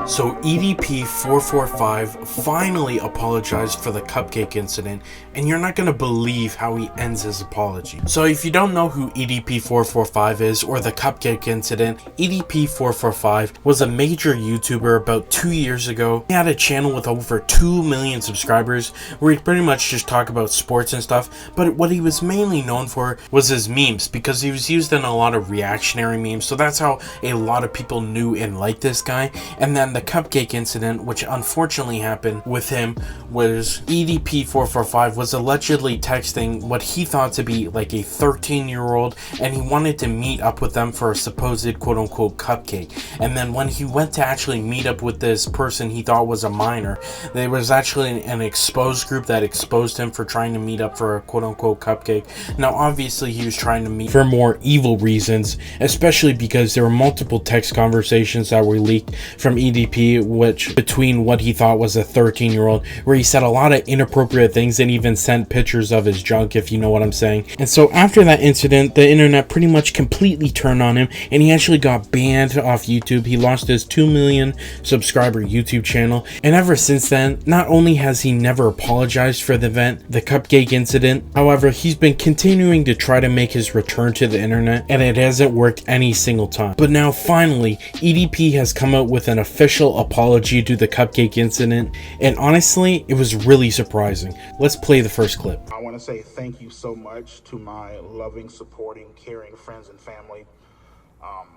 So Edp445 finally apologized for the cupcake incident, and you're not going to believe how he ends his apology. So if you don't know who Edp445 is or the cupcake incident, Edp445 was a major YouTuber about 2 years ago. He had a channel with over 2 million subscribers where he pretty much just talked about sports and stuff, but what he was mainly known for was his memes, because he was used in a lot of reactionary memes, so that's how a lot of people knew and liked this guy. And then the cupcake incident, which unfortunately happened with him, was Edp445 was allegedly texting what he thought to be like a 13-year-old, and he wanted to meet up with them for a supposed quote-unquote cupcake. And then when he went to actually meet up with this person he thought was a minor, there was actually an exposed group that exposed him for trying to meet up for a quote-unquote cupcake. Now obviously he was trying to meet for more evil reasons, especially because there were multiple text conversations that were leaked from EDP, which between what he thought was a 13-year-old, where he said a lot of inappropriate things and even sent pictures of his junk, if you know what I'm saying. And so after that incident, the internet pretty much completely turned on him, and he actually got banned off YouTube. He lost his 2 million subscriber YouTube channel, and ever since then, not only has he never apologized for the event, the cupcake incident, however, he's been continuing to try to make his return to the internet, and it hasn't worked any single time. But now finally, EDP has come out with an official apology to the cupcake incident, and honestly, it was really surprising. Let's play the first clip. I want to say thank you so much to my loving, supporting, caring friends and family.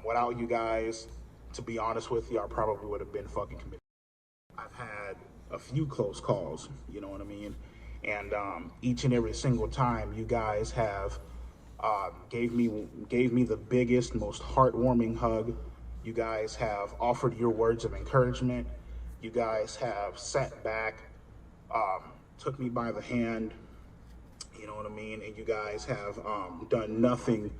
Without you guys, to be honest with you, I probably would have been fucking committed. I've had a few close calls, you know what I mean? And each and every single time, you guys have gave me the biggest, most heartwarming hug. You guys have offered your words of encouragement. You guys have sat back, took me by the hand, you know what I mean? And you guys have done nothing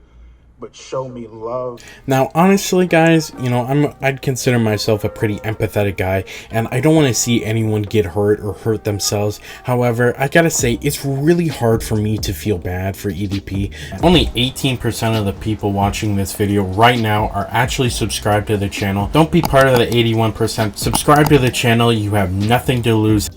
but show me love. Now, honestly, guys, you know, I'd consider myself a pretty empathetic guy, and I don't want to see anyone get hurt or hurt themselves. However, I gotta say, it's really hard for me to feel bad for EDP. Only 18% of the people watching this video right now are actually subscribed to the channel. Don't be part of the 81%. Subscribe to the channel. You have nothing to lose.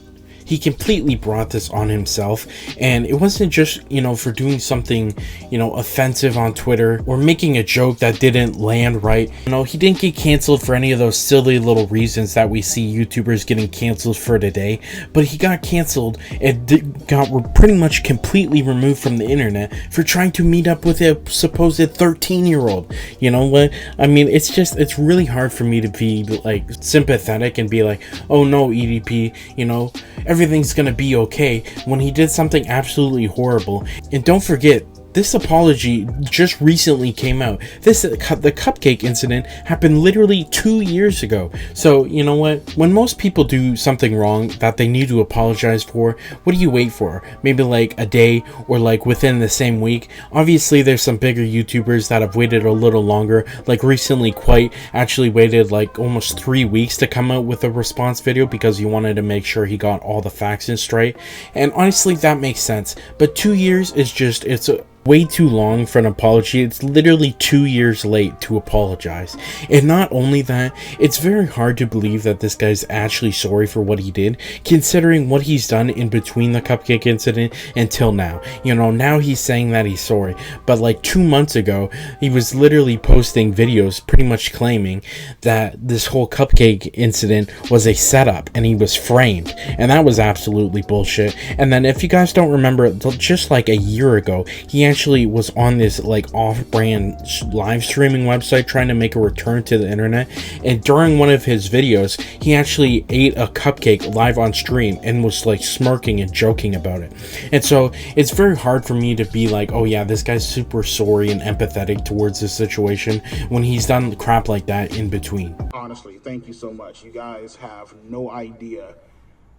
He completely brought this on himself, and it wasn't just, you know, for doing something, you know, offensive on Twitter or making a joke that didn't land right. You know, he didn't get canceled for any of those silly little reasons that we see YouTubers getting canceled for today, but he got canceled and got pretty much completely removed from the internet for trying to meet up with a supposed 13-year-old. You know what? I mean, it's really hard for me to be like sympathetic and be like, oh no, EDP, you know, everything's gonna be okay, when he did something absolutely horrible. And don't forget, this apology just recently came out. The cupcake incident happened literally 2 years ago. So, you know what? When most people do something wrong that they need to apologize for, what do you wait for? Maybe like a day or like within the same week? Obviously, there's some bigger YouTubers that have waited a little longer. Like recently, Quite actually waited like almost 3 weeks to come out with a response video because he wanted to make sure he got all the facts in straight. And honestly, that makes sense. But 2 years is just, it's way too long for an apology. It's literally 2 years late to apologize. And not only that, it's very hard to believe that this guy's actually sorry for what he did, considering what he's done in between the cupcake incident until now. You know, now he's saying that he's sorry, but like 2 months ago, he was literally posting videos pretty much claiming that this whole cupcake incident was a setup and he was framed, and that was absolutely bullshit. And then if you guys don't remember, just like a year ago, he actually was on this like off-brand live streaming website trying to make a return to the internet, and during one of his videos he actually ate a cupcake live on stream and was like smirking and joking about it. And so it's very hard for me to be like, oh yeah, this guy's super sorry and empathetic towards this situation when he's done crap like that in between. Honestly, thank you so much. You guys have no idea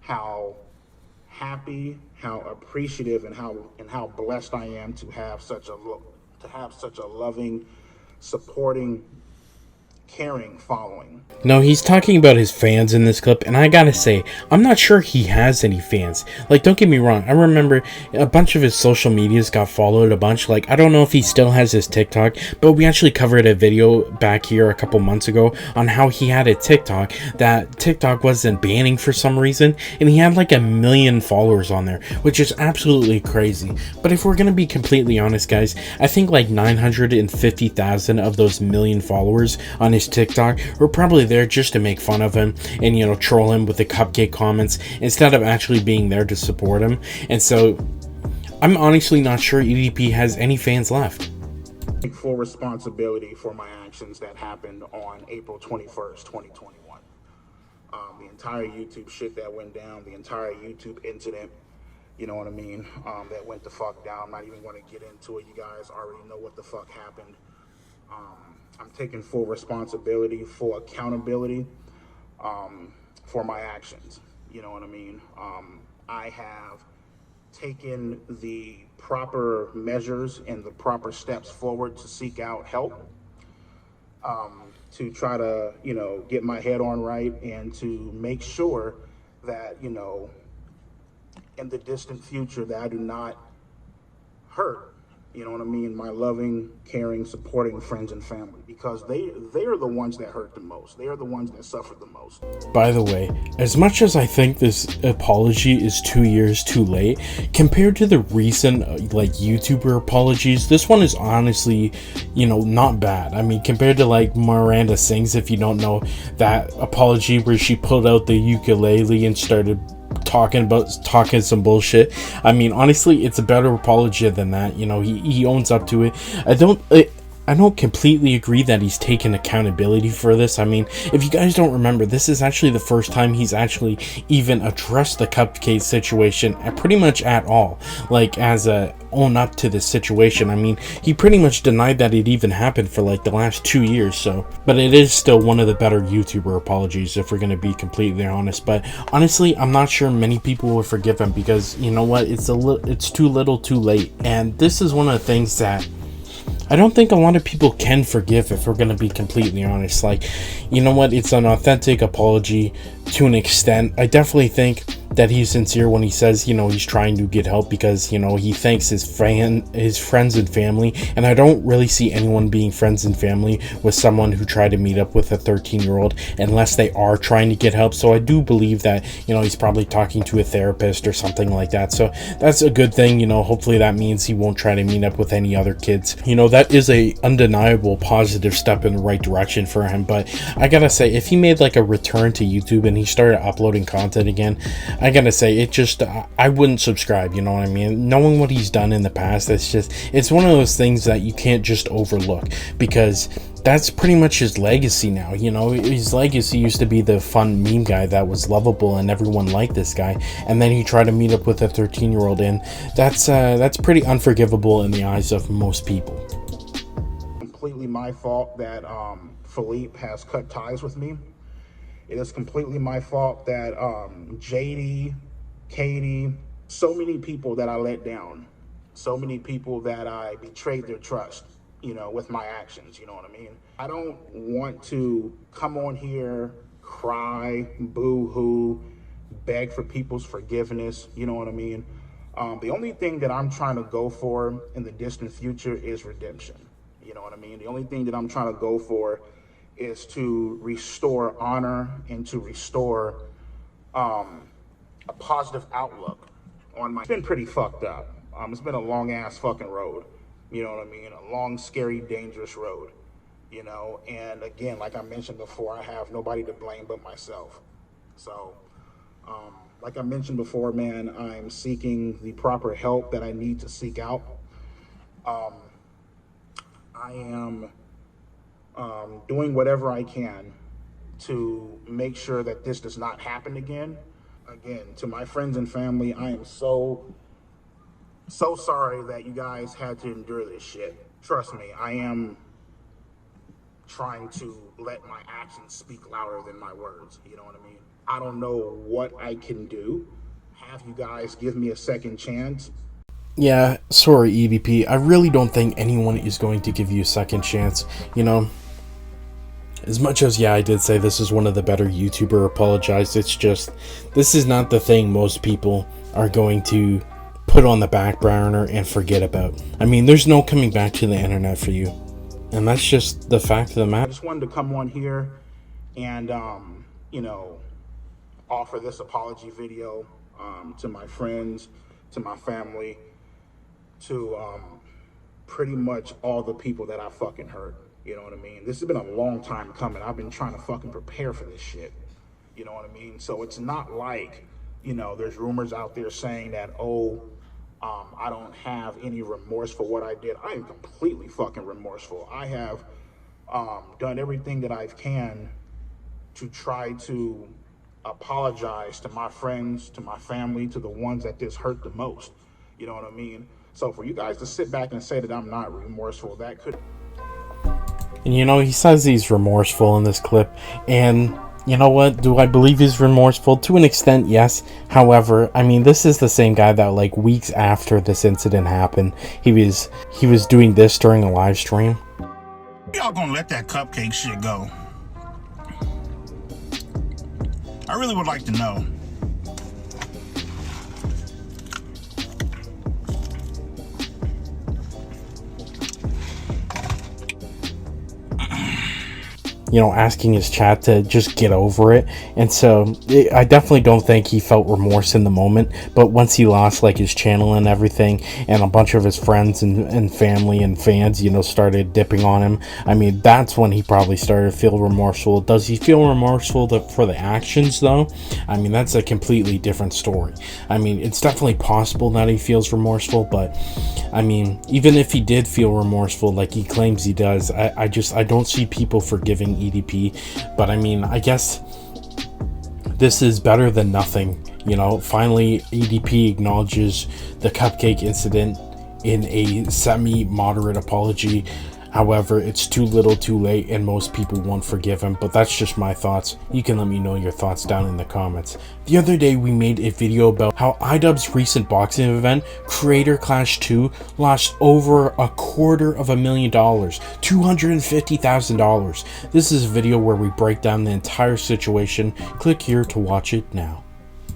how happy, how appreciative, and how blessed I am to have such a loving, supporting, caring following. No, he's talking about his fans in this clip, and I gotta say, I'm not sure he has any fans. Like, don't get me wrong, I remember a bunch of his social medias got followed a bunch. Like, I don't know if he still has his TikTok, but we actually covered a video back here a couple months ago on how he had a TikTok that TikTok wasn't banning for some reason, and he had like 1 million followers on there, which is absolutely crazy. But if we're gonna be completely honest, guys, I think like 950,000 of those 1 million followers on his TikTok were probably there just to make fun of him and, you know, troll him with the cupcake comments instead of actually being there to support him. And so I'm honestly not sure EDP has any fans left. Take full responsibility for my actions that happened on April 21st, 2021. The entire YouTube shit that went down, the entire YouTube incident, you know what I mean, that went the fuck down. I'm not even going to get into it. You guys already know what the fuck happened. I'm taking full responsibility, full accountability for my actions. You know what I mean? I have taken the proper measures and the proper steps forward to seek out help, to try to, you know, get my head on right and to make sure that, you know, in the distant future that I do not hurt, you know what I mean, my loving, caring, supporting friends and family, because they are the ones that hurt the most. They are the ones that suffer the most. By the way, as much as I think this apology is 2 years too late, compared to the recent like YouTuber apologies, this one is honestly, you know, not bad. I mean, compared to like Miranda Sings, if you don't know that apology where she pulled out the ukulele and started talking some bullshit. I mean, honestly, it's a better apology than that. You know, he owns up to it. I don't completely agree that he's taken accountability for this. I mean, if you guys don't remember, this is actually the first time he's actually even addressed the cupcake situation pretty much at all, like as a own up to this situation. I mean, he pretty much denied that it even happened for like the last 2 years. So, but it is still one of the better YouTuber apologies, if we're going to be completely honest. But honestly, I'm not sure many people will forgive him, because you know what, it's too little too late. And this is one of the things that I don't think a lot of people can forgive, if we're going to be completely honest. Like, you know what, it's an authentic apology to an extent. I definitely think that he's sincere when he says, you know, he's trying to get help, because, you know, he thanks his friends and family, and I don't really see anyone being friends and family with someone who tried to meet up with a 13-year-old unless they are trying to get help. So I do believe that, you know, he's probably talking to a therapist or something like that. So that's a good thing. You know, hopefully that means he won't try to meet up with any other kids. You know, that is a undeniable positive step in the right direction for him. But I gotta say, if he made like a return to YouTube and he started uploading content again, I gotta say, it just, I wouldn't subscribe, you know what I mean? Knowing what he's done in the past, it's one of those things that you can't just overlook, because that's pretty much his legacy now. You know, his legacy used to be the fun meme guy that was lovable and everyone liked this guy, and then he tried to meet up with a 13-year-old, and that's pretty unforgivable in the eyes of most people. Completely my fault that Philippe has cut ties with me. It is completely my fault that JD, Katie, so many people that I let down, so many people that I betrayed their trust, you know, with my actions, you know what I mean? I don't want to come on here, cry, boo-hoo, beg for people's forgiveness, you know what I mean? The only thing that I'm trying to go for in the distant future is redemption, you know what I mean? The only thing that I'm trying to go for is to restore honor and to restore a positive outlook on my... It's been pretty fucked up. It's been a long ass fucking road, you know what I mean? A long, scary, dangerous road, you know? And again, like I mentioned before, I have nobody to blame but myself. So, like I mentioned before, man, I'm seeking the proper help that I need to seek out. I am doing whatever I can to make sure that this does not happen again. Again, to my friends and family, I am so sorry that you guys had to endure this shit. Trust me, I am trying to let my actions speak louder than my words, you know what I mean? I don't know what I can do. Have you guys give me a second chance? Yeah, sorry, EDP. I really don't think anyone is going to give you a second chance, you know? As much as, yeah, I did say this is one of the better YouTuber apologized, it's just, this is not the thing most people are going to put on the back burner and forget about. I mean, there's no coming back to the internet for you. And that's just the fact of the I matter. just wanted to come on here and, you know, offer this apology video to my friends, to my family, to pretty much all the people that I fucking hurt. You know what I mean? This has been a long time coming. I've been trying to fucking prepare for this shit. You know what I mean? So it's not like, you know, there's rumors out there saying that, oh, I don't have any remorse for what I did. I am completely fucking remorseful. I have done everything that I can to try to apologize to my friends, to my family, to the ones that this hurt the most. You know what I mean? So for you guys to sit back and say that I'm not remorseful, that could... And you know, he says he's remorseful in this clip, and you know what? Do I believe he's remorseful? To an extent, yes. However, I mean, this is the same guy that, like, weeks after this incident happened, he was doing this during a live stream. Y'all gonna let that cupcake shit go? I really would like to know. You know, asking his chat to just get over it. And so I definitely don't think he felt remorse in the moment, but once he lost like his channel and everything, and a bunch of his friends and family and fans, you know, started dipping on him, I mean, that's when he probably started to feel remorseful. Does he feel remorseful for the actions though? I mean, that's a completely different story. I mean, it's definitely possible that he feels remorseful, but I mean, even if he did feel remorseful like he claims he does, I don't see people forgiving EDP. But I mean, I guess this is better than nothing. You know, finally EDP acknowledges the cupcake incident in a semi-moderate apology. However, it's too little too late, and most people won't forgive him, but that's just my thoughts. You can let me know your thoughts down in the comments. The other day, we made a video about how iDubbbz's recent boxing event, Creator Clash 2, lost over $250,000, $250,000. This is a video where we break down the entire situation. Click here to watch it now.